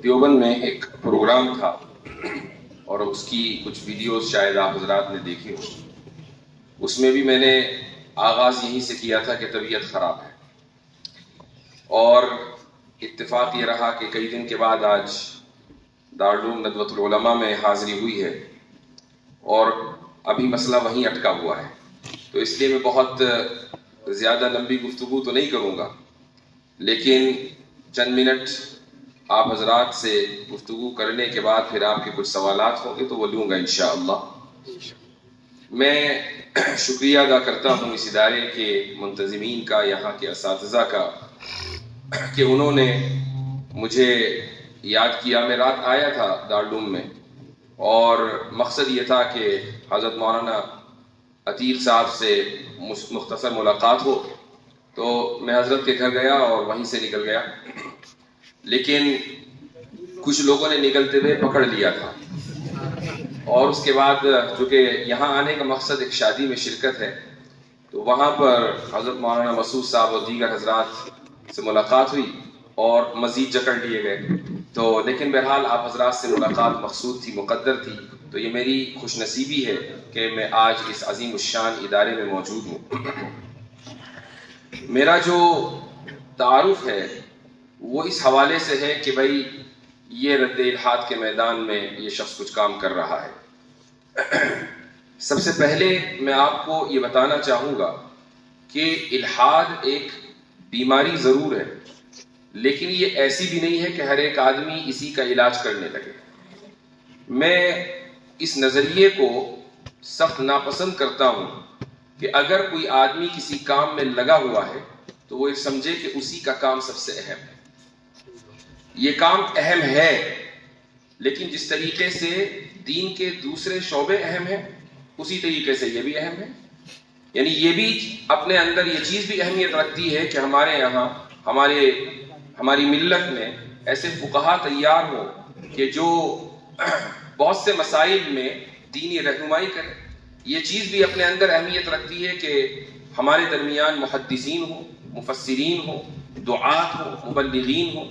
دیوبند میں ایک پروگرام تھا اور اس کی کچھ ویڈیوز شاید آپ حضرات نے دیکھے ہو۔ اس میں بھی میں نے آغاز یہیں سے کیا تھا کہ طبیعت خراب ہے، اور اتفاق یہ رہا کہ کئی دن کے بعد آج دارالعلوم ندوۃ العلماء میں حاضری ہوئی ہے اور ابھی مسئلہ وہیں اٹکا ہوا ہے۔ تو اس لیے میں بہت زیادہ لمبی گفتگو تو نہیں کروں گا، لیکن چند منٹ آپ حضرات سے گفتگو کرنے کے بعد پھر آپ کے کچھ سوالات ہوں گے تو وہ لوں گا انشاءاللہ۔ میں شکریہ ادا کرتا ہوں اس ادارے کے منتظمین کا، یہاں کے اساتذہ کا، کہ انہوں نے مجھے یاد کیا۔ میں رات آیا تھا دارالعلوم میں اور مقصد یہ تھا کہ حضرت مولانا عتیق صاحب سے مختصر ملاقات ہو، تو میں حضرت کے گھر گیا اور وہیں سے نکل گیا، لیکن کچھ لوگوں نے نکلتے ہوئے پکڑ لیا تھا، اور اس کے بعد چونکہ یہاں آنے کا مقصد ایک شادی میں شرکت ہے، تو وہاں پر حضرت مولانا مسعود صاحب اور دیگر حضرات سے ملاقات ہوئی اور مزید جکڑ لیے گئے۔ تو لیکن بہرحال آپ حضرات سے ملاقات مقصود تھی، مقدر تھی، تو یہ میری خوش نصیبی ہے کہ میں آج اس عظیم الشان ادارے میں موجود ہوں۔ میرا جو تعارف ہے وہ اس حوالے سے ہے کہ بھائی یہ رد الحاد کے میدان میں یہ شخص کچھ کام کر رہا ہے۔ سب سے پہلے میں آپ کو یہ بتانا چاہوں گا کہ الحاد ایک بیماری ضرور ہے، لیکن یہ ایسی بھی نہیں ہے کہ ہر ایک آدمی اسی کا علاج کرنے لگے۔ میں اس نظریے کو سخت ناپسند کرتا ہوں کہ اگر کوئی آدمی کسی کام میں لگا ہوا ہے تو وہ یہ سمجھے کہ اسی کا کام سب سے اہم ہے۔ یہ کام اہم ہے، لیکن جس طریقے سے دین کے دوسرے شعبے اہم ہیں اسی طریقے سے یہ بھی اہم ہے۔ یعنی یہ بھی اپنے اندر یہ چیز بھی اہمیت رکھتی ہے کہ ہمارے یہاں ہماری ملت میں ایسے فقہا تیار ہوں کہ جو بہت سے مسائل میں دینی رہنمائی کریں۔ یہ چیز بھی اپنے اندر اہمیت رکھتی ہے کہ ہمارے درمیان محدثین ہوں، مفسرین ہوں، دعات ہوں، مبلغین ہوں،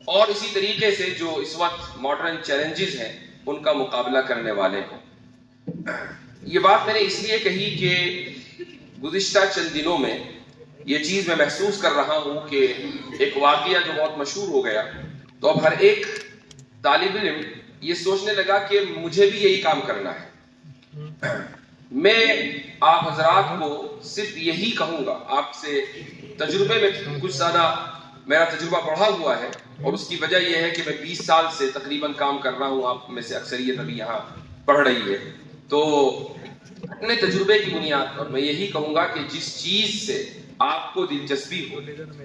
اور اسی طریقے سے جو اس وقت ماڈرن چیلنجز ہیں ان کا مقابلہ کرنے والے ہوں۔ یہ بات میں نے اس لیے کہی کہ گزشتہ چند دنوں میں یہ چیز میں محسوس کر رہا ہوں کہ ایک واقعہ جو بہت مشہور ہو گیا، تو اب ہر ایک طالب علم یہ سوچنے لگا کہ مجھے بھی یہی کام کرنا ہے۔ میں آپ حضرات کو صرف یہی کہوں گا، آپ سے تجربے میں کچھ زیادہ میرا تجربہ بڑھا ہوا ہے، اور اس کی وجہ یہ ہے کہ میں 20 سال سے تقریباً کام کر رہا ہوں، آپ میں سے اکثریت ابھی یہاں پڑھ رہی ہے، تو اپنے تجربے کی بنیاد پر میں یہی کہوں گا کہ جس چیز سے آپ کو دلچسپی ہو،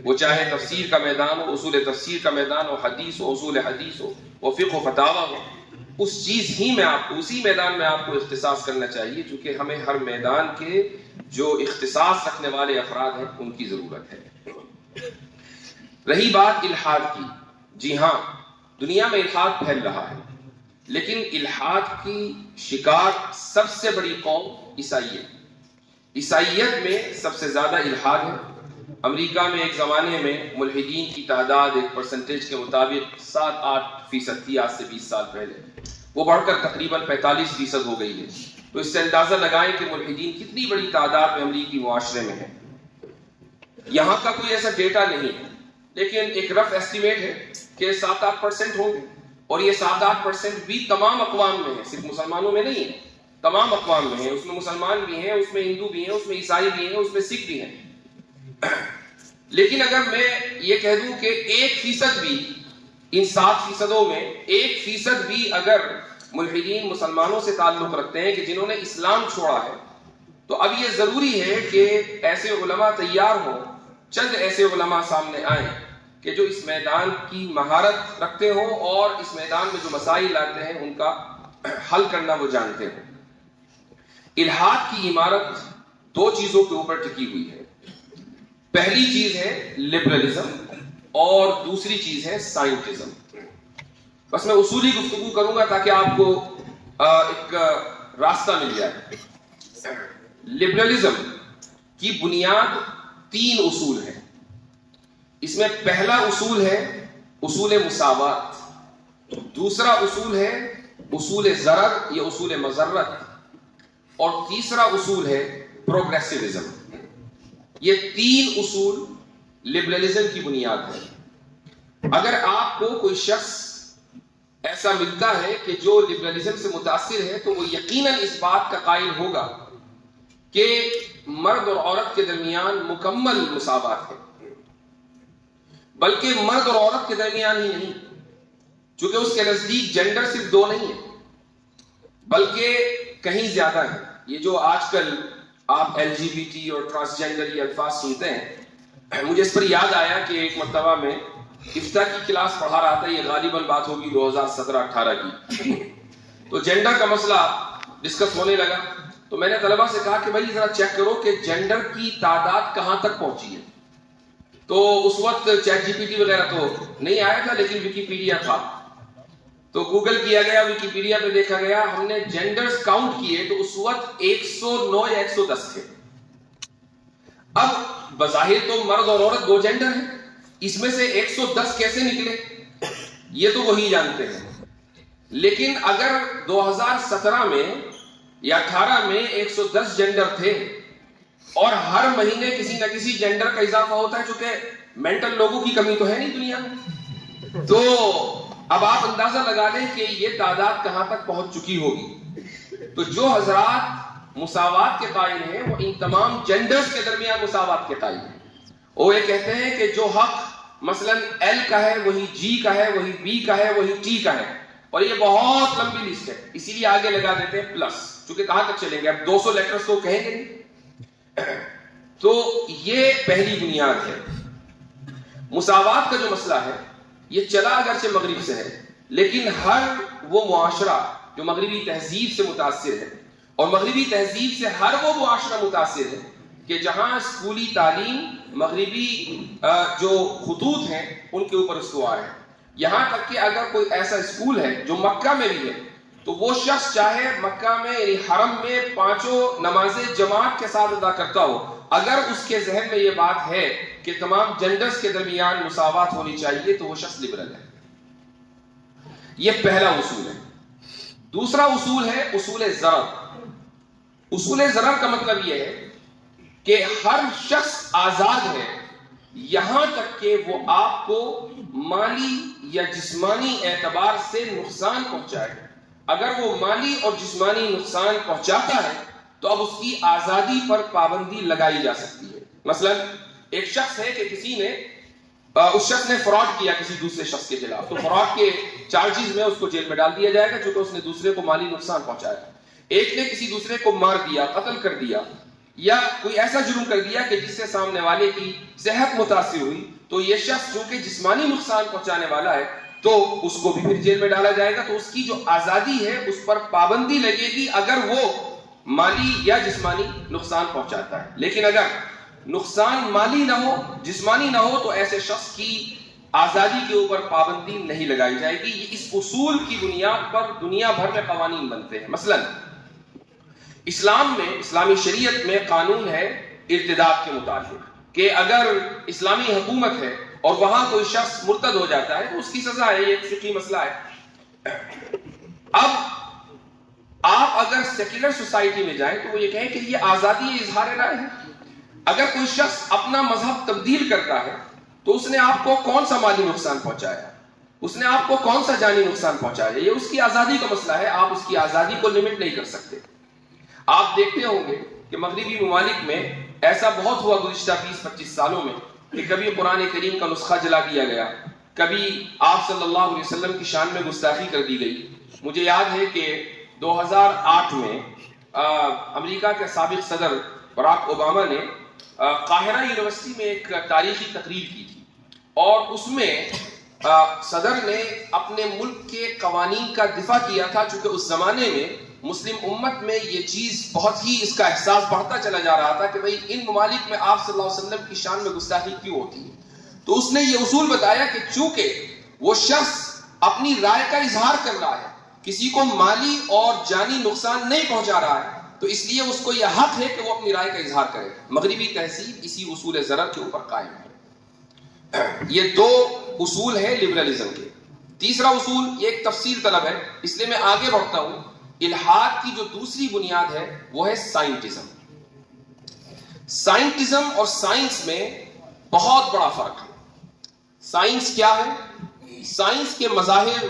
وہ چاہے تفسیر کا میدان ہو، اصول تفسیر کا میدان ہو، حدیث ہو، اصول حدیث ہو، وہ فقہ و فتاوی ہو، اس چیز ہی میں آپ کو، اسی میدان میں آپ کو اختصاص کرنا چاہیے، چونکہ ہمیں ہر میدان کے جو اختصاص رکھنے والے افراد ہیں ان کی ضرورت ہے۔ رہی بات الحاد کی، جی ہاں، دنیا میں الحاد پھیل رہا ہے، لیکن الحاد کی شکار سب سے بڑی قوم عیسائیت۔ عیسائیت میں سب سے زیادہ الحاد ہے۔ امریکہ میں ایک زمانے میں ملحدین کی تعداد ایک پرسنٹیج کے مطابق 7-8% تھی، آج سے 20 سال پہلے، وہ بڑھ کر تقریباً 45% ہو گئی ہے۔ تو اس سے اندازہ لگائیں کہ ملحدین کتنی بڑی تعداد میں امریکی معاشرے میں ہیں۔ یہاں کا کوئی ایسا ڈیٹا نہیں ہے، لیکن ایک رف ایسٹیمیٹ ہے کہ 7-8% ہوں گے، اور یہ 7-8% بھی تمام اقوام میں ہیں، صرف مسلمانوں میں نہیں ہے، تمام اقوام میں ہیں۔ اس میں مسلمان بھی ہیں، اس میں ہندو بھی ہیں، اس میں عیسائی بھی ہیں، اس میں سکھ بھی ہیں۔ لیکن اگر میں یہ کہہ دوں کہ 1% بھی ان 7% میں 1% بھی اگر ملحدین مسلمانوں سے تعلق رکھتے ہیں کہ جنہوں نے اسلام چھوڑا ہے، تو اب یہ ضروری ہے کہ ایسے علماء تیار ہوں، چند ایسے علماء سامنے آئیں کہ جو اس میدان کی مہارت رکھتے ہوں اور اس میدان میں جو مسائل آتے ہیں ان کا حل کرنا وہ جانتے ہیں۔ الحاد کی عمارت 2 چیزوں کے اوپر ٹکی ہوئی ہے۔ پہلی چیز ہے لبرلزم اور دوسری چیز ہے سائنٹزم۔ بس میں اصولی گفتگو کروں گا تاکہ آپ کو ایک راستہ مل جائے۔ لبرلزم کی بنیاد 3 اصول ہیں۔ اس میں پہلا اصول ہے اصول مساوات۔ دوسرا اصول ہے اصول ضرر یا اصول مضرت، اور تیسرا اصول ہے پروگریسیوزم۔ یہ تین اصول لبرلزم کی بنیاد ہے۔ اگر آپ کو کوئی شخص ایسا ملتا ہے کہ جو لبرلزم سے متاثر ہے تو وہ یقیناً اس بات کا قائل ہوگا کہ مرد اور عورت کے درمیان مکمل مساوات ہے، بلکہ مرد اور عورت کے درمیان ہی نہیں، چونکہ اس کے نزدیک جینڈر صرف دو نہیں ہے بلکہ کہیں زیادہ ہے۔ یہ جو آج کل آپ LGBT اور ٹرانسجینڈر یہ الفاظ سنتے ہیں، مجھے اس پر یاد آیا کہ ایک مرتبہ میں افتاء کی کلاس پڑھا رہا تھا، یہ غالباً بات ہوگی 2017-18 کی، تو جینڈر کا مسئلہ ڈسکس ہونے لگا، تو میں نے طلبہ سے کہا کہ بھائی ذرا چیک کرو کہ جینڈر کی تعداد کہاں تک پہنچی ہے۔ تو اس وقت چیٹ GPT وغیرہ تو نہیں آیا تھا، لیکن ویکیپیڈیا تھا، تو گوگل کیا گیا، ویکیپیڈیا پہ دیکھا گیا، ہم نے جینڈرز کاؤنٹ کیے تو اس وقت 109 یا 110 تھے۔ اب بظاہر تو مرد اور عورت دو جینڈر ہیں، اس میں سے 110 کیسے نکلے یہ تو وہی جانتے ہیں، لیکن اگر 2017 میں یا 18 میں 110 جینڈر تھے اور ہر مہینے کسی نہ کسی جینڈر کا اضافہ ہوتا ہے، چونکہ مینٹل لوگوں کی کمی تو ہے نہیں دنیا میں، تو اب آپ اندازہ لگا لیں کہ یہ تعداد کہاں تک پہنچ چکی ہوگی۔ تو جو حضرات مساوات کے قائل ہیں وہ ان تمام جینڈرز کے درمیان مساوات کے قائل ہیں۔ وہ یہ کہتے ہیں کہ جو حق مثلا L کا ہے وہی G کا ہے، وہی B کا ہے، وہی T کا ہے، اور یہ بہت لمبی لسٹ ہے، اسی لیے آگے لگا دیتے ہیں پلس، چونکہ کہاں تک چلیں گے، اب 200 لیٹرز کو کہیں گے نہیں۔ تو یہ پہلی بنیاد ہے۔ مساوات کا جو مسئلہ ہے یہ چلا اگرچہ مغرب سے ہے، لیکن ہر وہ معاشرہ جو مغربی تہذیب سے متاثر ہے، اور مغربی تہذیب سے ہر وہ معاشرہ متاثر ہے کہ جہاں اسکولی تعلیم مغربی جو خطوط ہیں ان کے اوپر استوار ہے، یہاں تک کہ اگر کوئی ایسا اسکول ہے جو مکہ میں بھی ہے تو وہ شخص چاہے مکہ میں یعنی حرم میں 5 نمازیں جماعت کے ساتھ ادا کرتا ہو، اگر اس کے ذہن میں یہ بات ہے کہ تمام جینڈرز کے درمیان مساوات ہونی چاہیے تو وہ شخص لبرل ہے۔ یہ پہلا اصول ہے۔ دوسرا اصول ہے اصول ضرر۔ اصول ضرر کا مطلب یہ ہے کہ ہر شخص آزاد ہے یہاں تک کہ وہ آپ کو مالی یا جسمانی اعتبار سے نقصان پہنچائے۔ اگر وہ مالی اور جسمانی نقصان پہنچاتا ہے تو اب اس کی آزادی پر پابندی لگائی جا سکتی ہے۔ مثلا ایک شخص ہے کہ کسی نے اس شخص نے فراڈ کیا کسی دوسرے شخص کے خلاف، تو فراڈ کے چارجز میں اس کو جیل میں ڈال دیا جائے گا چونکہ اس نے دوسرے کو مالی نقصان پہنچایا۔ ایک نے کسی دوسرے کو مار دیا، قتل کر دیا، یا کوئی ایسا جرم کر دیا کہ جس سے سامنے والے کی صحت متاثر ہوئی، تو یہ شخص چونکہ جسمانی نقصان پہنچانے والا ہے تو اس کو بھی پھر جیل میں ڈالا جائے گا۔ تو اس کی جو آزادی ہے اس پر پابندی لگے گی اگر وہ مالی یا جسمانی نقصان پہنچاتا ہے، لیکن اگر نقصان مالی نہ ہو، جسمانی نہ ہو، تو ایسے شخص کی آزادی کے اوپر پابندی نہیں لگائی جائے گی۔ یہ اس اصول کی بنیاد پر دنیا بھر میں قوانین بنتے ہیں۔ مثلا اسلام میں، اسلامی شریعت میں قانون ہے ارتداد کے متعلق کہ اگر اسلامی حکومت ہے اور وہاں کوئی شخص مرتد ہو جاتا ہے تو اس کی سزا ہے، یہ ایک فقہی مسئلہ ہے۔ اب آپ اگر سیکولر سوسائٹی میں جائیں تو وہ یہ کہیں کہ یہ آزادی اظہار رائے ہے۔ اگر کوئی شخص اپنا مذہب تبدیل کرتا ہے تو اس نے آپ کو کون سا مالی نقصان پہنچایا، اس نے آپ کو کون سا جانی نقصان پہنچایا، یہ اس کی آزادی کا مسئلہ ہے، آپ اس کی آزادی کو لمٹ نہیں کر سکتے۔ آپ دیکھتے ہوں گے کہ مغربی ممالک میں ایسا بہت ہوا گزشتہ 20-25 سالوں میں کہ کبھی قرآن کریم کا نسخہ جلا دیا گیا، کبھی آپ صلی اللہ علیہ وسلم کی شان میں گستاخی کر دی گئی۔ مجھے یاد ہے کہ 2008 میں امریکہ کے سابق صدر براک اوباما نے قاہرہ یونیورسٹی میں ایک تاریخی تقریر کی تھی، اور اس میں صدر نے اپنے ملک کے قوانین کا دفاع کیا تھا، چونکہ اس زمانے میں مسلم امت میں یہ چیز بہت ہی اس کا احساس بڑھتا چلا جا رہا تھا کہ بھئی ان ممالک میں آپ صلی اللہ علیہ وسلم کی شان میں گستاخی کیوں ہوتی ہے۔ تو اس نے یہ اصول بتایا کہ چونکہ وہ شخص اپنی رائے کا اظہار کر رہا ہے، کسی کو مالی اور جانی نقصان نہیں پہنچا رہا ہے، تو اس لیے اس کو یہ حق ہے کہ وہ اپنی رائے کا اظہار کرے۔ مغربی تہذیب اسی اصول ضرر کے اوپر قائم ہے۔ یہ دو اصول ہیں لبرلزم کے۔ تیسرا اصول یہ ایک تفصیل طلب ہے، اس لیے میں آگے بڑھتا ہوں. الحاد کی جو دوسری بنیاد ہے وہ ہے سائنٹزم. سائنٹزم اور سائنس میں بہت بڑا فرق ہے. سائنس کیا ہے؟ سائنس کے مظاہر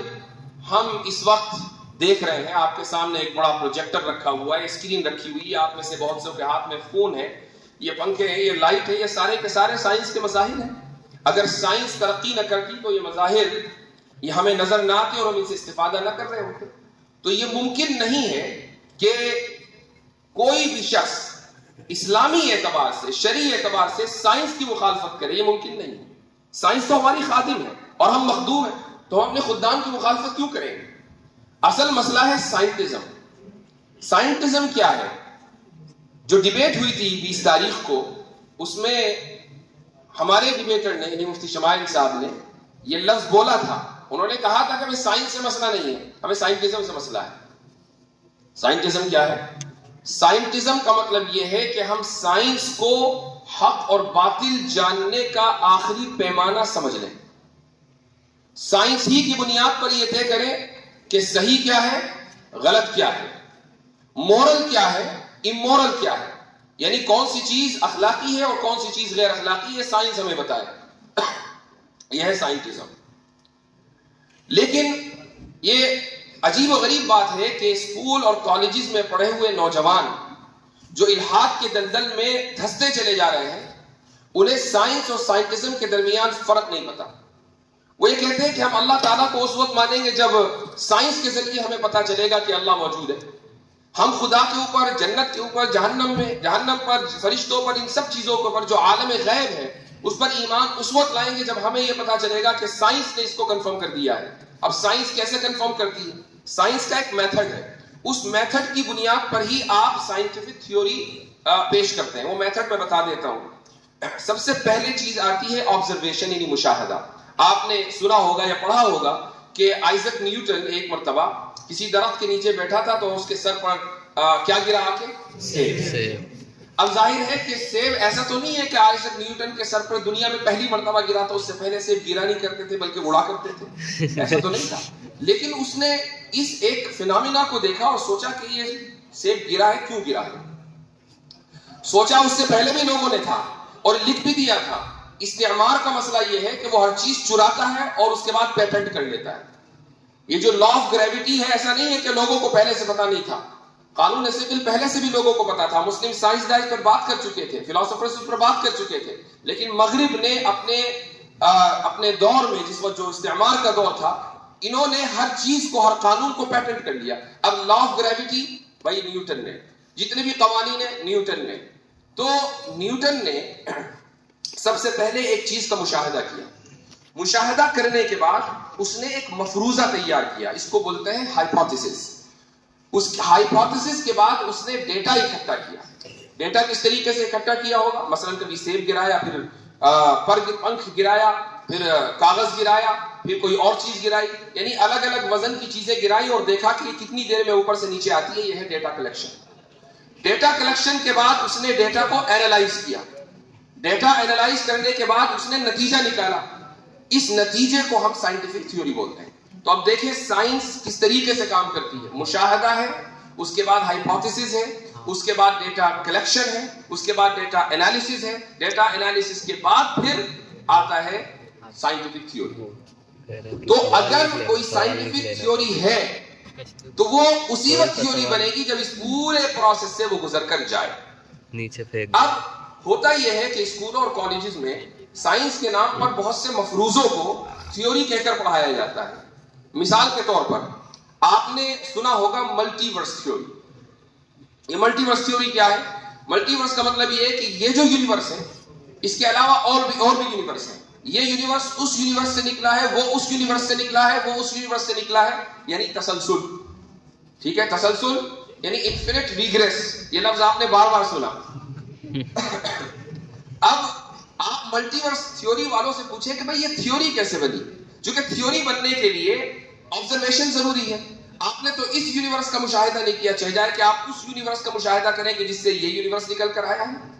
ہم اس وقت دیکھ رہے ہیں. آپ کے سامنے ایک بڑا پروجیکٹر رکھا ہوا ہے، اسکرین رکھی ہوئی ہے، آپ میں سے بہت سے کے ہاتھ میں فون ہے، یہ پنکھے ہیں، یہ لائٹ ہے، یہ سارے کے سارے سائنس کے مظاہر ہیں. اگر سائنس ترقی نہ کرتی تو یہ مظاہر یہ ہمیں نظر نہ آتے اور ہم ان سے استفادہ نہ کر رہے ہوتے. تو یہ ممکن نہیں ہے کہ کوئی بھی شخص اسلامی اعتبار سے، شرعی اعتبار سے سائنس کی مخالفت کرے. یہ ممکن نہیں ہے. سائنس تو ہماری خادم ہے اور ہم مخدوم ہیں، تو ہم اپنے خدام کی مخالفت کیوں کریں گے؟ اصل مسئلہ ہے سائنٹزم. سائنٹزم کیا ہے؟ جو ڈیبیٹ ہوئی تھی 20 تاریخ کو، اس میں ہمارے ڈیبیٹر نے یعنی مفتی شمائل صاحب نے یہ لفظ بولا تھا. انہوں نے کہا تھا کہ ہمیں سائنس سے مسئلہ نہیں ہے، ہمیں سائنٹزم سے مسئلہ ہے. سائنٹزم کیا ہے؟ سائنٹزم کا مطلب یہ ہے کہ ہم سائنس کو حق اور باطل جاننے کا آخری پیمانہ سمجھ لیں. سائنس ہی کی بنیاد پر یہ طے کریں کہ صحیح کیا ہے، غلط کیا ہے، مورل کیا ہے، امورل کیا ہے، یعنی کون سی چیز اخلاقی ہے اور کون سی چیز غیر اخلاقی ہے، سائنس ہمیں بتائے. یہ ہے سائنٹزم. لیکن یہ عجیب و غریب بات ہے کہ اسکول اور کالجز میں پڑھے ہوئے نوجوان جو الحاد کے دلدل میں دھستے چلے جا رہے ہیں، انہیں سائنس اور سائنٹزم کے درمیان فرق نہیں پتا. وہ یہ کہتے ہیں کہ ہم اللہ تعالیٰ کو اس وقت مانیں گے جب سائنس کے ذریعے ہمیں پتا چلے گا کہ اللہ موجود ہے. ہم خدا کے اوپر، جنت کے اوپر، جہنم پر، فرشتوں پر، ان سب چیزوں کے اوپر جو عالم غیب ہے اس پر ایمان اس وقت لائیں گے جب ہمیں یہ پتا چلے گا کہ سائنس نے اس کو کنفرم کر دیا ہے. اب سائنس کیسے کنفرم کرتی ہے؟ سائنس کا ایک میتھڈ ہے، اس میتھڈ کی بنیاد پر ہی آپ سائنٹیفک تھیوری پیش کرتے ہیں. وہ میتھڈ میں بتا دیتا ہوں. سب سے پہلے چیز آتی ہے آبزرویشن یعنی مشاہدہ. آپ نے سنا ہوگا یا پڑھا ہوگا کہ آئزک نیوٹن ایک مرتبہ کسی درخت کے نیچے بیٹھا تھا تو اس کے سر پر کیا گرا آ کے؟ سیب. اب ظاہر ہے کہ سیب ایسا تو نہیں ہے کہ آئزک نیوٹن کے سر پر دنیا میں پہلی مرتبہ گرا تھا، اس سے پہلے سیب گرا نہیں کرتے تھے بلکہ اڑا کرتے تھے، ایسا تو نہیں تھا. لیکن اس نے اس ایک فینومینا کو دیکھا اور سوچا کہ یہ سیب گرا ہے، کیوں گرا ہے. سوچا اس سے پہلے بھی لوگوں نے تھا اور لکھ بھی دیا تھا. استعمار کا مسئلہ یہ ہے کہ وہ ہر چیز چراتا ہے اور اس کے بعد پیٹنٹ کر لیتا ہے. یہ جو لا آف گریوٹی ہے، ایسا نہیں ہے کہ لوگوں کو پہلے سے پتا نہیں تھا. قانون سیبل پہلے سے بھی لوگوں کو پتا تھا. مسلم سائنسدان پر بات کر چکے تھے، فلاسفرز پر بات کر چکے تھے. لیکن مغرب نے اپنے دور میں، جس وقت جو استعمار کا دور تھا، انہوں نے ہر چیز کو، ہر قانون کو پیٹنٹ کر لیا. اب لا آف گریوٹی بھائی نیوٹن نے، جتنے بھی قوانین ہیں نیوٹن نے. تو نیوٹن نے سب سے پہلے ایک چیز کا مشاہدہ کیا. مشاہدہ کرنے کے بعد اس نے ایک مفروضہ تیار کیا، اس کو بولتے ہیں ہائپوتھیسس. اس ہائپوتھیسس کے بعد اس نے ڈیٹا اکٹھا کیا. ڈیٹا کس طریقے سے اکٹھا کیا ہوگا؟ مثلا کبھی سیب گرایا، پھر پنکھ گرایا، پھر کاغذ گرایا، پھر کوئی اور چیز گرائی، یعنی الگ الگ وزن کی چیزیں گرائی اور دیکھا کہ یہ کتنی دیر میں اوپر سے نیچے آتی ہے. یہ ہے ڈیٹا کلیکشن. ڈیٹا کلیکشن کے بعد اس نے ڈیٹا کو اینالائز کیا. ڈیٹا اینالائز کرنے کے بعد اس نے نتیجہ نکالا. اس نتیجے کو ہم سائنٹیفک تھیوری بولتے ہیں. تو اب دیکھیں سائنس کس طریقے سے کام کرتی ہے. مشاہدہ ہے، اس کے بعد ہائپوتھیسس ہے، اس کے بعد ڈیٹا کلیکشن ہے، اس کے بعد ڈیٹا انالیسس ہے. ڈیٹا انالیسس کے بعد پھر آتا ہے سائنٹیفک تھیوری. تو اگر کوئی سائنٹیفک تھیوری ہے تو وہ اسی وقت تھیوری بنے گی جب اس پورے پروسیس سے وہ گزر کر جائے. اب ہوتا یہ ہے کہ اسکولوں اور کالجز میں سائنس کے نام پر بہت سے مفروضوں کو تھیوری کہہ کر پڑھایا جاتا ہے. مثال کے طور پر آپ نے سنا ہوگا ملٹی ورس تھیوری. یہ ملٹی ورس تھیوری کیا ہے؟ ملٹی ورس کا مطلب یہ ہے کہ یہ جو یونیورس ہے اس کے علاوہ اور بھی یونیورس ہیں. یہ یونیورس اس یونیورس سے نکلا ہے، وہ اس یونیورس سے نکلا ہے، وہ اس یونیورس سے نکلا ہے، یعنی تسلسل. ٹھیک ہے، تسلسل یعنی انفینٹ ریگریس. یہ لفظ آپ نے بار بار سنا. اب آپ ملٹی ورس تھیوری والوں سے پوچھیں کہ بھئی یہ تھیوری کیسے بنی؟ چونکہ تھیوری بننے کے لیے آبزرویشن ضروری ہے. آپ نے تو اس یونیورس کا مشاہدہ نہیں کیا، چاہے جائے کہ آپ اس یونیورس کا مشاہدہ کریں کہ جس سے یہ یونیورس نکل کر آیا ہے.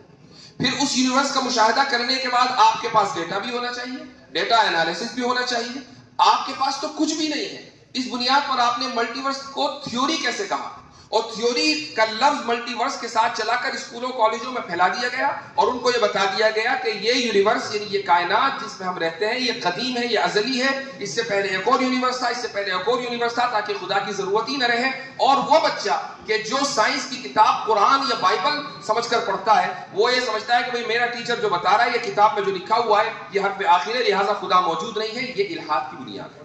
پھر اس یونیورس کا مشاہدہ کرنے کے بعد آپ کے پاس ڈیٹا بھی ہونا چاہیے، ڈیٹا انالیسس بھی ہونا چاہیے. آپ کے پاس تو کچھ بھی نہیں ہے، اس بنیاد پر آپ نے ملٹیورس کو تھیوری کیسے کہا؟ اور تھیوری کا لفظ ملٹیورس کے ساتھ چلا کر اسکولوں کالجوں میں پھیلا دیا گیا اور ان کو یہ بتا دیا گیا کہ یہ یونیورس یعنی یہ کائنات جس میں ہم رہتے ہیں یہ قدیم ہے، یہ ازلی ہے، اس سے پہلے ایک اور یونیورس تھا، اس سے پہلے ایک اور یونیورس تھا، تاکہ خدا کی ضرورت ہی نہ رہے۔ اور وہ بچہ کہ جو سائنس کی کتاب قرآن یا بائبل سمجھ کر پڑھتا ہے وہ یہ سمجھتا ہے کہ بھئی میرا ٹیچر جو بتا رہا ہے یہ کتاب میں جو لکھا ہوا ہے یہ حرف آخر ہے، لہٰذا خدا موجود نہیں ہے، یہ الحاد کی بنیاد ہے۔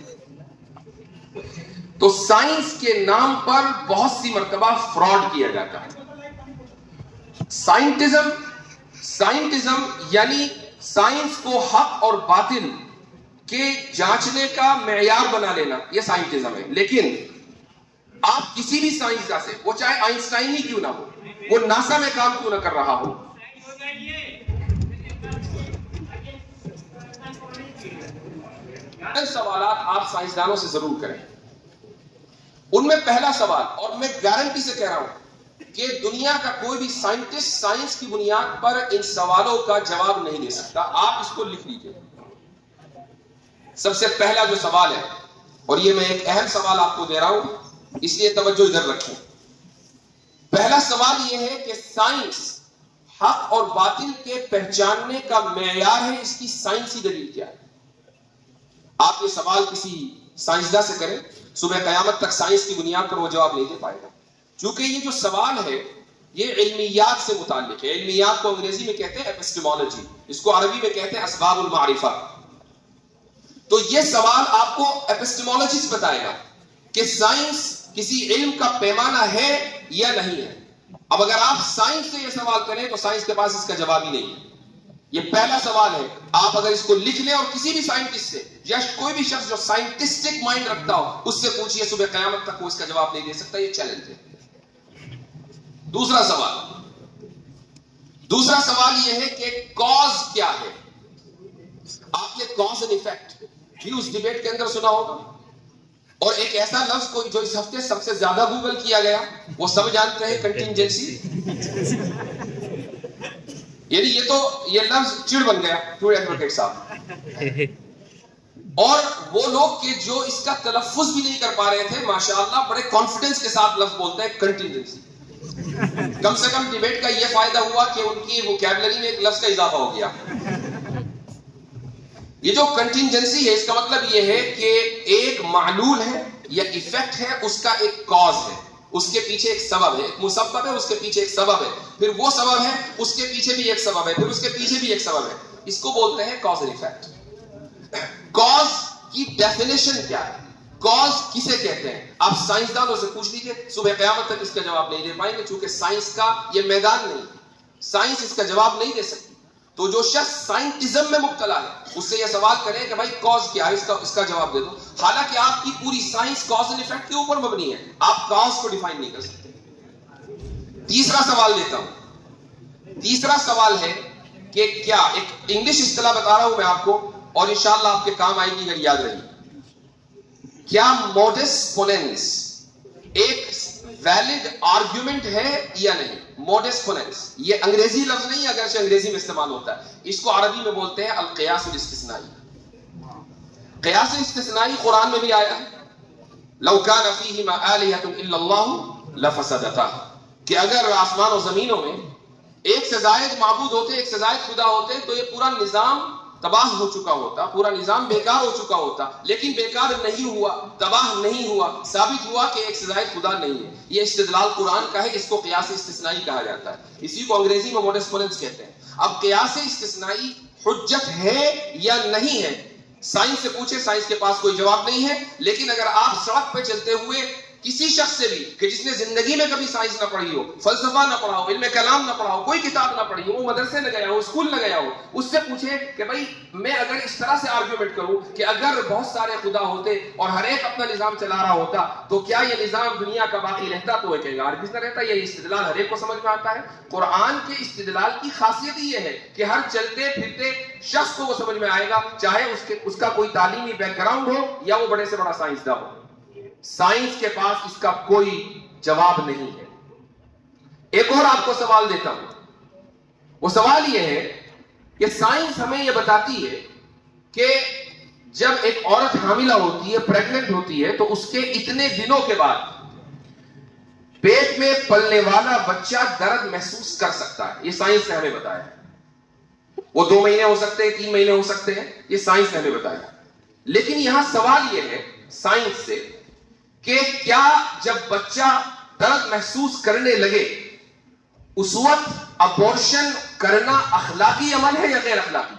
تو سائنس کے نام پر بہت سی مرتبہ فراڈ کیا جاتا ہے۔ سائنٹزم یعنی سائنس کو حق اور باطل کے جانچنے کا معیار بنا لینا، یہ سائنٹزم ہے۔ لیکن آپ کسی بھی سائنسداں سے، وہ چاہے آئنسٹائن ہی کیوں نہ ہو، وہ ناسا میں کام کیوں نہ کر رہا ہو، سوالات آپ سائنسدانوں سے ضرور کریں۔ ان میں پہلا سوال، اور میں گارنٹی سے کہہ رہا ہوں کہ دنیا کا کوئی بھی سائنٹسٹ سائنس کی بنیاد پر ان سوالوں کا جواب نہیں دے سکتا، آپ اس کو لکھ لیجئے۔ سب سے پہلا جو سوال ہے، اور یہ میں ایک اہم سوال آپ کو دے رہا ہوں اس لیے توجہ ادھر رکھیں۔ پہلا سوال یہ ہے کہ سائنس حق اور باطل کے پہچاننے کا معیار ہے، اس کی سائنسی دلیل کیا ہے؟ آپ یہ سوال کسی سائنسداں سے کریں، صبح قیامت تک سائنس کی بنیاد پر وہ جواب نہیں دے پائے گا، کیونکہ یہ جو سوال ہے یہ علمیات سے متعلق ہے۔ علمیات کو انگریزی میں کہتے ہیں ایپسٹیمولوجی، اس کو عربی میں کہتے ہیں اسباب المعرفہ۔ تو یہ سوال آپ کو ایپسٹیمولوجسٹ بتائے گا کہ سائنس کسی علم کا پیمانہ ہے یا نہیں ہے۔ اب اگر آپ سائنس سے یہ سوال کریں تو سائنس کے پاس اس کا جواب ہی نہیں ہے۔ یہ پہلا سوال ہے، آپ اگر اس کو لکھ لیں اور کسی بھی سائنٹسٹ سے یا کوئی بھی شخص جو سائنٹسٹک مائنڈ رکھتا ہو اس سے پوچھئے، صبح قیامت تک وہ اس کا جواب نہیں دے سکتا، یہ چیلنج ہے۔ دوسرا سوال یہ ہے کہ کاز کیا ہے؟ آپ نے کاز اینڈ ایفیکٹ بھی اس ڈیبیٹ کے اندر سنا ہوگا، اور ایک ایسا لفظ کو جو اس ہفتے سب سے زیادہ گوگل کیا گیا وہ سب جانتے ہیں، کنٹینجنسی۔ یعنی یہ لفظ چڑ بن گیا ٹوڈے ایڈوکیٹ صاحب، اور وہ لوگ کہ جو اس کا تلفظ بھی نہیں کر پا رہے تھے ماشاءاللہ بڑے کانفیڈنس کے ساتھ لفظ بولتے ہیں کنٹینجنسی۔ کم سے کم ڈیبیٹ کا یہ فائدہ ہوا کہ ان کی ووکیبلری میں ایک لفظ کا اضافہ ہو گیا۔ یہ جو کنٹینجنسی ہے اس کا مطلب یہ ہے کہ ایک معلول ہے یا ایفیکٹ ہے، اس کا ایک کاز ہے، اس کے پیچھے ایک سبب ہے، ایک مسبب ہے، اس کے پیچھے ایک سبب ہے، پھر وہ سبب ہے، اس کے پیچھے بھی ایک سبب ہے، پھر اس کے پیچھے بھی ایک سبب ہے۔ اس کو بولتے ہیں کاز اینڈ ایفیکٹ۔ کاز کی ڈیفینیشن کیا ہے؟ کاز کسے کہتے ہیں؟ آپ سائنسدانوں سے پوچھ لیجئے، صبح قیامت تک اس کا جواب نہیں دے پائیں گے، چونکہ سائنس کا یہ میدان نہیں ہے، سائنس اس کا جواب نہیں دے سکتی۔ تو جو شخص سائنٹزم میں مبتلا ہے اس سے یہ سوال کریں کہ بھائی کاز کیا ہے، اس کا جواب دے دو، حالانکہ آپ کی پوری سائنس کاز اینڈ ایفیکٹ کے اوپر مبنی ہے، آپ کاز کو ڈیفائن نہیں کر سکتے۔ تیسرا سوال لیتا ہوں۔ تیسرا سوال ہے کہ کیا، ایک انگلش اصطلاح بتا رہا ہوں میں آپ کو اور انشاءاللہ آپ کے کام آئے گی اگر یاد رہی، کیا موڈس پوننس ایک ویلڈ آرگیومنٹ ہے یا نہیں؟ موڈس پوننس یہ انگریزی لفظ نہیں، اگرچہ انگریزی میں استعمال ہوتا ہے، اس کو عربی میں بولتے ہیں القیاس الاستثنائی۔ قیاس استثنائی قرآن میں بھی آیا ہے، لو کان فیہما آلہۃ الا اللہ لفسدتا، کہ اگر آسمان و زمینوں میں ایک سے زائد معبود ہوتے، ایک سے زائد خدا ہوتے تو یہ پورا نظام تباہ ہو چکا ہوتا، پورا نظام بیکار ہو چکا ہوتا، لیکن بیکار نہیں ہوا، تباہ نہیں ہوا، ثابت ہوا کہ ایک سے زائد خدا نہیں ہے۔ یہ استدلال قرآن کا ہے، اس کو قیاس استثنائی کہا جاتا ہے، اسی کو انگریزی میں موڈس پوننس کہتے ہیں۔ اب قیاس استثنائی حجت ہے یا نہیں ہے، سائنس سے پوچھے، سائنس کے پاس کوئی جواب نہیں ہے۔ لیکن اگر آپ سڑک پہ چلتے ہوئے کسی شخص سے بھی کہ جس نے زندگی میں کبھی سائنس نہ پڑھی ہو، فلسفہ نہ پڑھا ہو، علم کلام نہ پڑھا ہو، کوئی کتاب نہ پڑھی ہو، وہ مدرسے نہ گیا ہو، اسکول نہ گیا ہو، اس سے پوچھے کہ بھائی میں اگر اس طرح سے آرگیومنٹ کروں کہ اگر بہت سارے خدا ہوتے اور ہر ایک اپنا نظام چلا رہا ہوتا تو کیا یہ نظام دنیا کا باقی رہتا؟ تو وہ کہے گا ہرگز نہ رہتا۔ یہ استدلال ہر ایک کو سمجھ میں آتا ہے۔ قرآن کے استدلال کی خاصیت یہ ہے کہ ہر چلتے پھرتے شخص کو وہ سمجھ میں آئے گا، چاہے اس کا کوئی تعلیمی بیک گراؤنڈ ہو یا وہ بڑے سے بڑا سائنسداں ہو۔ سائنس کے پاس اس کا کوئی جواب نہیں ہے۔ ایک اور آپ کو سوال دیتا ہوں، وہ سوال یہ ہے کہ سائنس ہمیں یہ بتاتی ہے کہ جب ایک عورت حاملہ ہوتی ہے، پریگننٹ ہوتی ہے، تو اس کے اتنے دنوں کے بعد پیٹ میں پلنے والا بچہ درد محسوس کر سکتا ہے. یہ سائنس نے ہمیں بتایا. وہ 2 مہینے ہو سکتے ہیں، 3 مہینے ہو سکتے ہیں، یہ سائنس نے ہمیں بتایا. لیکن یہاں سوال یہ ہے سائنس سے کہ کیا جب بچہ درد محسوس کرنے لگے اس وقت ابورشن کرنا اخلاقی عمل ہے یا غیر اخلاقی؟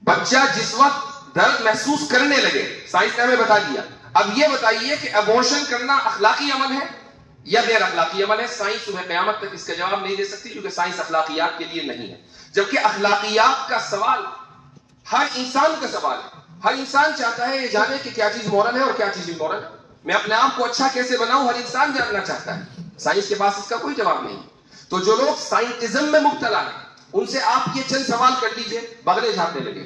بچہ جس وقت درد محسوس کرنے لگے، سائنس نے ہمیں بتا دیا. اب یہ بتائیے کہ ابورشن کرنا اخلاقی عمل ہے یا غیر اخلاقی عمل ہے؟ سائنس صبح قیامت تک اس کا جواب نہیں دے سکتی، کیونکہ سائنس اخلاقیات کے لیے نہیں ہے. جبکہ اخلاقیات کا سوال ہر انسان کا سوال ہے. ہر انسان چاہتا ہے یہ جانے کہ کیا چیز مورل ہے اور کیا چیز امورل ہے. میں اپنے آپ کو اچھا کیسے بناؤں، ہر انسان جاننا چاہتا ہے. سائنس کے پاس اس کا کوئی جواب نہیں. تو جو لوگ سائنٹزم میں مبتلا ہیں ان سے آپ یہ چند سوال کر لیجئے، بغلے جھاڑنے لگے.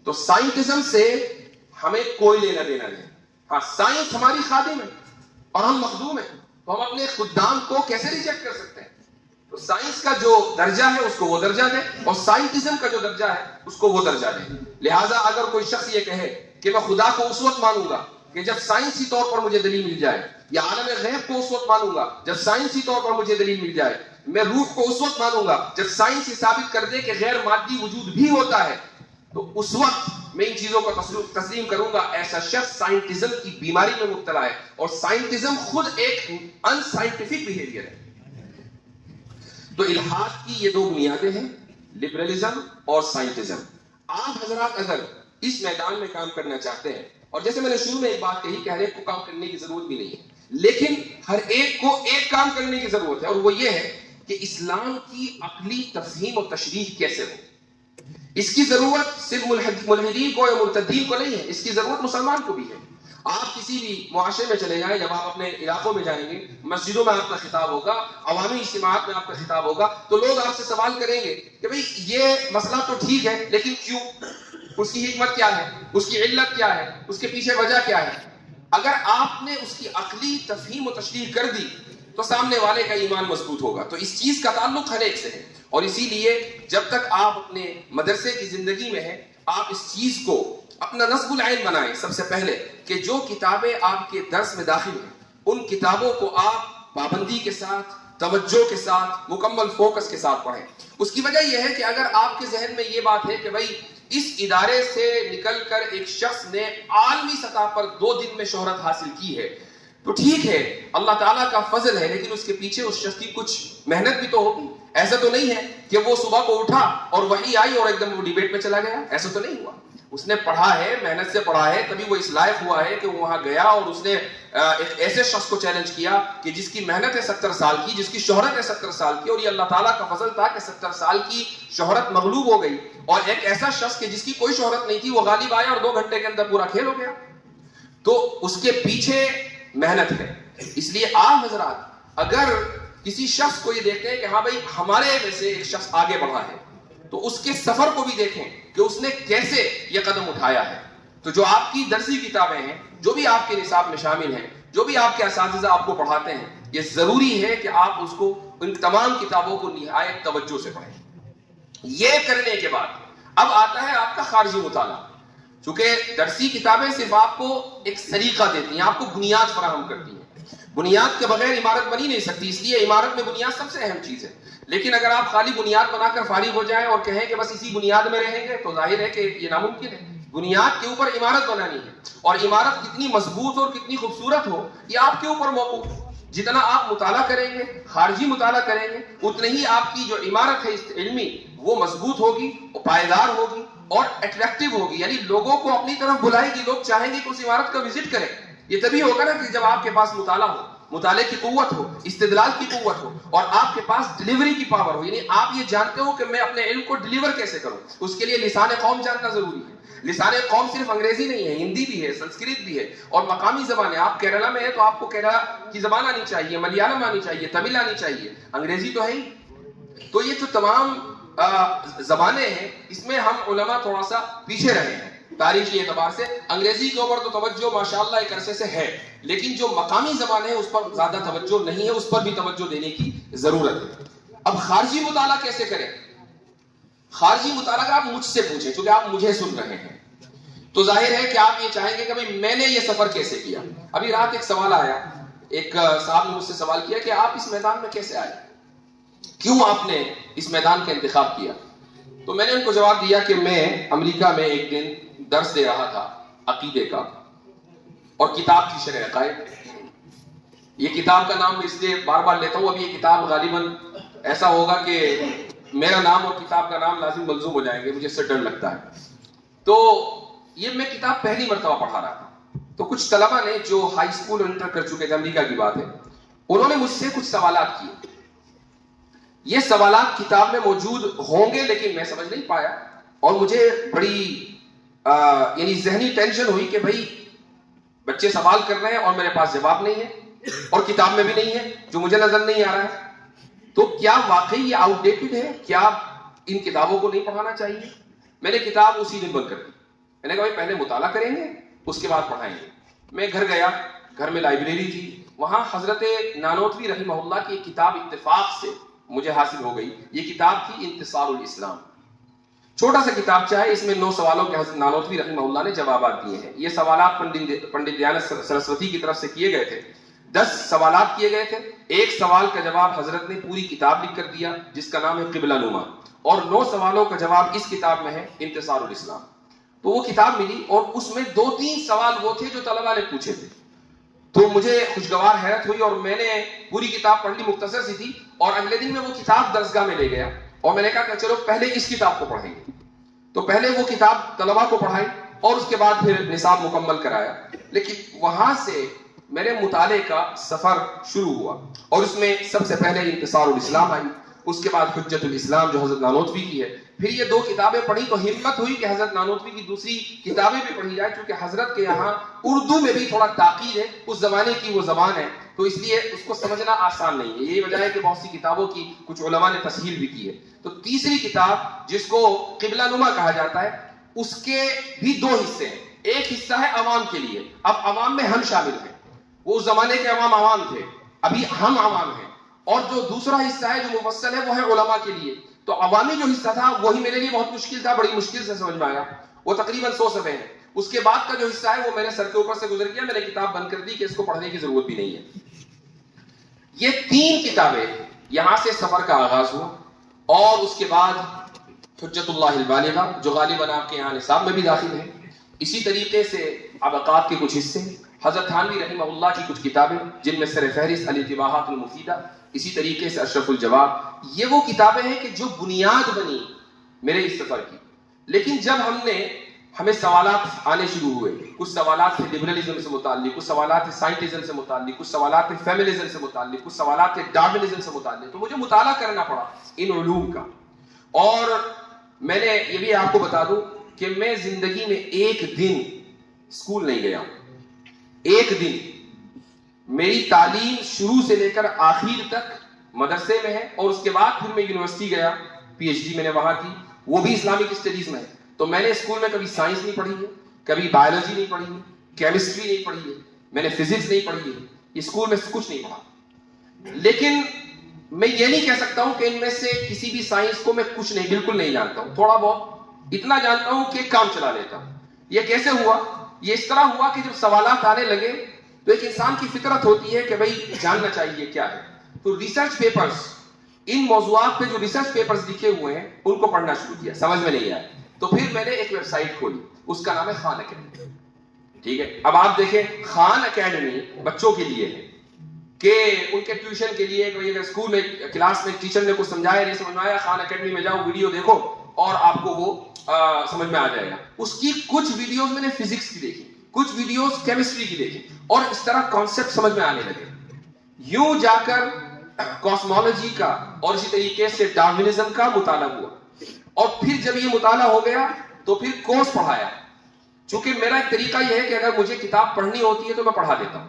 تو سائنٹزم سے ہمیں کوئی لینا دینا نہیں. ہاں، سائنس ہماری خادم ہے اور ہم مخدوم ہیں، تو ہم اپنے خدام کو کیسے ریجیکٹ کر سکتے ہیں؟ تو سائنس کا جو درجہ ہے اس کو وہ درجہ دیں، اور سائنٹزم کا جو درجہ ہے اس کو وہ درجہ دیں. لہٰذا اگر کوئی شخص یہ کہے کہ میں خدا کو اس وقت مانوں گا کہ جب سائنسی طور پر مجھے دلیل مل جائے، یا عالم غیب کو اس وقت مانوں گا جب سائنسی طور پر مجھے دلیل مل جائے، میں روح کو اس وقت مانوں گا جب سائنس یہ ثابت کر دے کہ غیر مادی وجود بھی ہوتا ہے، تو اس وقت میں ان چیزوں کو تسلیم کروں گا. ایسا شخص سائنٹزم کی بیماری میں مبتلا ہے، اور سائنٹزم خود ایک ان سائنٹیفک بیہیویئر ہے. تو الحاد کی یہ 2 بنیادیں ہیں، لبرلزم اور سائنٹزم. آپ حضرات اگر اس میدان میں کام کرنا چاہتے ہیں، اور جیسے میں نے شروع میں ایک بات کہی کہ ہر ایک کو کام کرنے کی ضرورت بھی نہیں ہے، لیکن ہر ایک کو ایک کام کرنے کی ضرورت ہے، اور وہ یہ ہے کہ اسلام کی عقلی تفہیم و تشریح کیسے ہو. اس کی ضرورت صرف ملحدین کو یا مرتدین کو نہیں ہے، اس کی ضرورت مسلمان کو بھی ہے. آپ کسی بھی معاشرے میں چلے جائیں، جب آپ اپنے علاقوں میں جائیں گے، مسجدوں میں آپ کا خطاب ہوگا، عوامی اجتماعات میں آپ کا خطاب ہوگا، تو لوگ آپ سے سوال کریں گے کہ بھئی یہ مسئلہ تو ٹھیک ہے لیکن کیوں؟ اس کی حکمت کیا ہے؟ اس کی علت کیا ہے؟ اس کے پیچھے وجہ کیا ہے؟ اگر آپ نے اس کی عقلی تفہیم و تشریح کر دی تو سامنے والے کا ایمان مضبوط ہوگا. تو اس چیز کا تعلق ہر ایک سے ہے، اور اسی لیے جب تک آپ اپنے مدرسے کی زندگی میں ہیں، آپ اس چیز کو اپنا نصب العین بنائیں. سب سے پہلے کہ جو کتابیں آپ کے درس میں داخل ہیں ان کتابوں کو آپ پابندی کے ساتھ، توجہ کے ساتھ، مکمل فوکس کے ساتھ پڑھیں. اس کی وجہ یہ ہے کہ اگر آپ کے ذہن میں یہ بات ہے کہ بھئی اس ادارے سے نکل کر ایک شخص نے عالمی سطح پر 2 دن میں شہرت حاصل کی ہے، تو ٹھیک ہے، اللہ تعالیٰ کا فضل ہے، لیکن اس کے پیچھے اس شخص کی کچھ محنت بھی تو ہوگی. ایسا تو نہیں ہے کہ وہ صبح کو اٹھا اور وحی آئی اور ایک دم وہ ڈیبیٹ میں چلا گیا. ایسا تو نہیں ہوا. اس نے پڑھا ہے، محنت سے پڑھا ہے، تبھی وہ اس لائق ہوا ہے کہ وہ وہاں گیا اور اس نے ایک ایسے شخص کو چیلنج کیا کہ جس کی محنت ہے 70 سال کی، جس کی شہرت ہے 70 سال کی، اور یہ اللہ تعالیٰ کا فضل تھا کہ 70 سال کی شہرت مغلوب ہو گئی. اور ایک ایسا شخص کہ جس کی کوئی شہرت نہیں تھی وہ غالب آیا اور 2 گھنٹے کے اندر پورا کھیل ہو گیا. تو اس کے پیچھے محنت ہے. اس لیے آپ حضرات اگر کسی شخص کو یہ دیکھتے ہیں کہ ہاں بھائی ہمارے میں سے ایک شخص آگے بڑھا ہے، تو اس کے سفر کو بھی دیکھیں کہ اس نے کیسے یہ قدم اٹھایا ہے. تو جو آپ کی درسی کتابیں ہیں، جو بھی آپ کے نصاب میں شامل ہیں، جو بھی آپ کے اساتذہ آپ کو پڑھاتے ہیں، یہ ضروری ہے کہ آپ اس کو، ان تمام کتابوں کو نہایت توجہ سے پڑھیں. یہ کرنے کے بعد اب آتا ہے آپ کا خارجی مطالعہ. چونکہ درسی کتابیں صرف آپ کو ایک طریقہ دیتی ہیں، آپ کو بنیاد فراہم کرتی ہیں. بنیاد کے بغیر عمارت بنی نہیں سکتی، اس لیے عمارت میں بنیاد سب سے اہم چیز ہے. لیکن اگر آپ خالی بنیاد بنا کر فارغ ہو جائیں اور کہیں کہ بس اسی بنیاد میں رہیں گے تو ظاہر ہے کہ یہ ناممکن ہے. بنیاد کے اوپر عمارت بنانی ہے، اور عمارت کتنی مضبوط اور کتنی خوبصورت ہو یہ آپ کے اوپر موقوف ہے. جتنا آپ مطالعہ کریں گے، خارجی مطالعہ کریں گے، اتنا ہی آپ کی جو عمارت ہے علمی وہ مضبوط ہوگی، پائیدار ہوگی اور اٹریکٹیو ہوگی. یعنی لوگوں کو اپنی طرف بلائے گی، لوگ چاہیں گے کہ اس عمارت کا وزٹ کریں. یہ تبھی ہوگا نا کہ جب آپ کے پاس مطالعہ ہو، مطالعے کی قوت ہو، استدلال کی قوت ہو، اور آپ کے پاس ڈیلیوری کی پاور ہو. یعنی آپ یہ جانتے ہو کہ میں اپنے علم کو ڈیلیور کیسے کروں. اس کے لیے لسان قوم جاننا ضروری ہے. لسان قوم صرف انگریزی نہیں ہے، ہندی بھی ہے، سنسکرت بھی ہے، اور مقامی زبانیں. آپ کیرلا میں ہیں تو آپ کو کیرلا کی زبان آنی چاہیے، ملیالم آنی چاہیے، تمل آنی چاہیے، انگریزی تو ہے ہی. تو یہ جو تمام زبانیں ہیں اس میں ہم علماء تھوڑا سا پیچھے رہے ہیں تاریخی اعتبار سے. انگریزی کے اوپر تو توجہ ماشاءاللہ ایک عرصے سے ہے، لیکن جو مقامی زبانیں ہیں اس پر زیادہ توجہ نہیں ہے، اس پر بھی توجہ دینے کی ضرورت ہے. اب خارجی مطالعہ کیسے کریں؟ خارجی مطالعہ اگر آپ مجھ سے پوچھیں، چونکہ آپ مجھے سن رہے ہیں، تو ظاہر ہے کہ آپ یہ چاہیں گے کہ بھئی میں نے یہ سفر کیسے کیا. ابھی رات ایک سوال آیا، ایک صاحب نے مجھ سے سوال کیا کہ آپ اس میدان میں کیسے آئے، کیوں آپ نے اس میدان کا انتخاب کیا. تو میں نے ان کو جواب دیا کہ میں امریکہ میں ایک دن درس دے رہا تھا عقیدے کا اور کتاب تھی شرح عقائد. یہ کتاب کا نام میں اس لیے بار بار لیتا ہوں، اب یہ کتاب غالباً ایسا ہوگا کہ میرا نام اور کتاب کا نام لازم ملزوم ہو جائیں گے، مجھے اس سے ڈر لگتا ہے. تو یہ میں کتاب پہلی مرتبہ پڑھا رہا تھا، تو کچھ طلبہ نے جو ہائی اسکول اور انٹر کر چکے تھے، امریکہ کی بات ہے، انہوں نے مجھ سے کچھ سوالات کیے. یہ سوالات کتاب میں موجود ہوں گے لیکن میں سمجھ نہیں پایا، اور مجھے بڑی یعنی ذہنی ٹینشن ہوئی کہ بھائی بچے سوال کر رہے ہیں اور میرے پاس جواب نہیں ہے اور کتاب میں بھی نہیں ہے جو مجھے نظر نہیں آ رہا ہے. تو کیا واقعی یہ آؤٹ ڈیٹڈ ہے؟ کیا ان کتابوں کو نہیں پڑھانا چاہیے؟ میں نے کتاب اسی دن بند کر دی. میں نے کہا بھائی پہلے مطالعہ کریں گے اس کے بعد پڑھائیں گے. میں گھر گیا، گھر میں لائبریری تھی، وہاں حضرت نانوتوی رحمہ اللہ کی ایک کتاب اتفاق سے مجھے حاصل ہو گئی. یہ کتاب تھی انتصار الاسلام. چھوٹا سا کتابچہ ہے، اس میں 9 سوالوں کے حضرت نانوتوی رحمہ اللہ نے جوابات دیے ہیں. یہ سوالات پنڈت دیانت سرسوتی کی طرف سے کیے گئے تھے. 10 سوالات کیے گئے تھے، ایک سوال کا جواب حضرت نے پوری کتاب لکھ کر دیا جس کا نام ہے قبلہ نما، اور 9 سوالوں کا جواب اس کتاب میں ہے انتصار الاسلام. تو وہ کتاب ملی اور اس میں 2-3 سوال وہ تھے جو طلبہ نے پوچھے تھے. تو مجھے خوشگوار حیرت ہوئی اور میں نے پوری کتاب پڑھ لی، مختصر سی تھی، اور اگلے دن میں وہ کتاب درسگاہ میں لے گیا اور میں نے کہا کہ چلو پہلے اس کتاب کو پڑھیں گے. تو پہلے وہ کتاب طلبہ کو پڑھائی اور اس کے بعد پھر نصاب مکمل کرایا. لیکن وہاں سے میرے مطالعے کا سفر شروع ہوا اور اس میں سب سے پہلے انتصار الاسلام آئی، اس کے بعد حجت الاسلام جو حضرت نانوتوی کی ہے. پھر یہ 2 کتابیں پڑھی تو ہمت ہوئی کہ حضرت نانوتوی کی دوسری کتابیں بھی پڑھی جائے، چونکہ حضرت کے یہاں اردو میں بھی تھوڑا تاکید ہے، اس زمانے کی وہ زبان ہے تو اس لیے اس کو سمجھنا آسان نہیں ہے. یہی وجہ ہے کہ بہت سی کتابوں کی کچھ علماء نے تصحیح بھی کی ہے. تو تیسری کتاب جس کو قبلہ نما کہا جاتا ہے، اس کے بھی 2 حصے ہیں. ایک حصہ ہے عوام کے لیے، اب عوام میں ہم شامل ہیں، وہ اس زمانے کے عوام تھے، ابھی ہم عوام ہیں. اور جو دوسرا حصہ ہے جو مفصل ہے وہ ہے علماء کے لیے. تو عوامی جو حصہ تھا وہی میرے لیے بہت مشکل تھا، بڑی مشکل سے سمجھ میں آیا. وہ تقریباً 100 صفحے ہیں. اس کے بعد کا جو حصہ ہے وہ میرے سر کے اوپر سے گزر گیا، میں نے کتاب بند کر دی کہ اس کو پڑھنے کی ضرورت بھی نہیں ہے. یہ 3 کتابیں یہاں سے سفر کا آغاز ہوا، اور اس کے بعد حجت اللہ البالغہ جو غالباً آپ کے یہاں نصاب میں بھی داخل ہے. اسی طریقے سے عبقات کے کچھ حصے، حضرت تھانوی رحمہ اللہ کی کچھ کتابیں جن میں سر فہرست الانتباہات المفیدہ، اسی طریقے سے اشرف الجواب. یہ وہ کتابیں ہیں کہ جو بنیاد بنی میرے اس سفر کی. لیکن جب ہمیں سوالات آنے شروع ہوئے، کچھ سوالات تھے لبرلزم سے متعلق، کچھ سوالات تھے سائنٹزم سے متعلق، کچھ سوالات تھے فیمنزم سے متعلق، کچھ سوالات تھے ڈارونزم سے متعلق، تو مجھے مطالعہ کرنا پڑا ان علوم کا. اور میں نے یہ بھی آپ کو بتا دوں کہ میں زندگی میں ایک دن اسکول نہیں گیا. ایک دن میری تعلیم شروع سے لے کر آخر تک مدرسے میں ہے، اور اس کے بعد پھر میں یونیورسٹی گیا، پی ایچ ڈی میں نے وہاں کی، وہ بھی اسلامک اسٹڈیز میں ہے. تو میں نے اسکول میں کبھی سائنس نہیں پڑھی ہے، کبھی بایولوجی نہیں پڑھی ہے، کیمسٹری نہیں پڑھی ہے، میں نے فزکس نہیں پڑھی ہے، اسکول میں کچھ نہیں پڑھا. لیکن میں یہ نہیں کہہ سکتا ہوں کہ ان میں سے کسی بھی سائنس کو میں کچھ نہیں، بالکل نہیں جانتا ہوں. تھوڑا بہت اتنا جانتا ہوں کہ کام چلا لیتا ہوں. یہ کیسے ہوا؟ یہ اس طرح ہوا کہ جب سوالات آنے لگے تو ایک انسان کی فطرت ہوتی ہے کہ بھئی جاننا چاہیے کیا ہے. تو ریسرچ پیپرز، ان موضوعات پہ جو ریسرچ پیپرز لکھے ہوئے ہیں ان کو پڑھنا شروع کیا. سمجھ میں نہیں آیا تو پھر میں نے ایک ویب سائٹ کھولی، اس کا نام ہے خان اکیڈمی. ٹھیک ہے، اب آپ دیکھیں خان اکیڈمی بچوں کے لیے ہے کہ ان کے ٹیوشن کے لیے، اگر اسکول میں کلاس میں ٹیچر نے کچھ سمجھایا نہیں سمجھ میں آیا، خان اکیڈمی میں جاؤ، ویڈیو دیکھو اور آپ کو وہ سمجھ میں آ جائے گا. اس کی کچھ ویڈیوز میں نے فزکس کی دیکھی، کچھ ویڈیوز کیمسٹری کی دیکھی، اور اس طرح کانسیپٹ سمجھ میں آنے لگے. یوں جا کر کاسمولوجی کا اور اسی طریقے سے ڈارونزم کا مطالعہ ہوا. اور پھر جب یہ مطالعہ ہو گیا تو پھر کورس پڑھایا. چونکہ میرا ایک طریقہ یہ ہے کہ اگر مجھے کتاب پڑھنی ہوتی ہے تو میں پڑھا دیتا ہوں،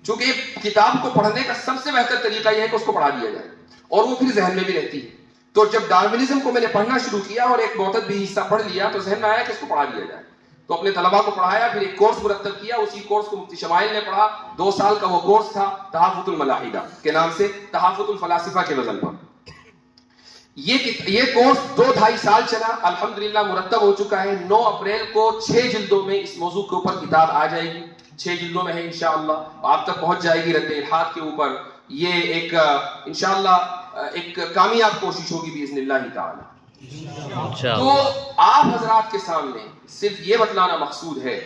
چونکہ کتاب کو پڑھنے کا سب سے بہتر طریقہ یہ ہے کہ اس کو پڑھا دیا جائے اور وہ پھر ذہن میں بھی رہتی ہے. تو جب ڈارونزم کو میں نے پڑھنا شروع کیا اور ایک معتد بھی حصہ پڑھ لیا تو ذہن میں آیا کہ اس کو پڑھا دیا جائے. تو اپنے طلباء کو پڑھایا، پھر ایک کورس مرتب کیا. اسی کورس کو مفتی شمائل نے پڑھا. 2 سال کا وہ کورس تھا تحافظ الملاحدہ کے نام سے، تحافظ الفلاسفہ کے وزن پر. یہ کورس 2-2.5 سال چلا، الحمدللہ مرتب ہو چکا ہے. 9 اپریل کو 6 جلدوں میں اس موضوع کے اوپر کتاب آ جائے گی. 6 جلدوں میں ہے انشاءاللہ، آپ تک پہنچ جائے گی رد الحاد کے اوپر. یہ ایک انشاءاللہ ایک کامیاب کوشش ہوگی باذن اللہ تعالی. تو آپ حضرات کے سامنے صرف یہ بتلانا مقصود ہے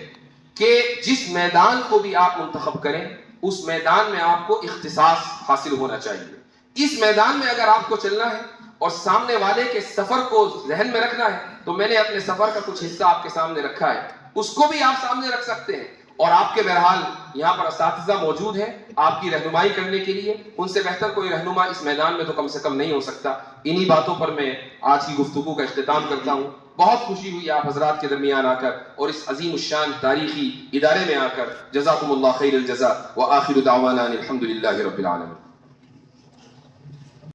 کہ جس میدان کو بھی آپ منتخب کریں اس میدان میں آپ کو اختصاص حاصل ہونا چاہیے. اس میدان میں اگر آپ کو چلنا ہے اور سامنے والے کے سفر کو ذہن میں رکھنا ہے تو میں نے اپنے سفر کا کچھ حصہ آپ کے سامنے رکھا ہے، اس کو بھی آپ سامنے رکھ سکتے ہیں. اور آپ کے بہرحال یہاں پر اساتذہ موجود ہیں آپ کی رہنمائی کرنے کے لیے. ان سے بہتر کوئی رہنما اس میدان میں تو کم سے کم نہیں ہو سکتا. انہی باتوں پر میں آج کی گفتگو کا اختتام کرتا ہوں. بہت خوشی ہوئی آپ حضرات کے درمیان آ کر اور اس عظیم الشان تاریخی ادارے میں آ کر. جزاکم اللہ خیر الجزاء وآخر دعوانا الحمد للہ رب العالمین.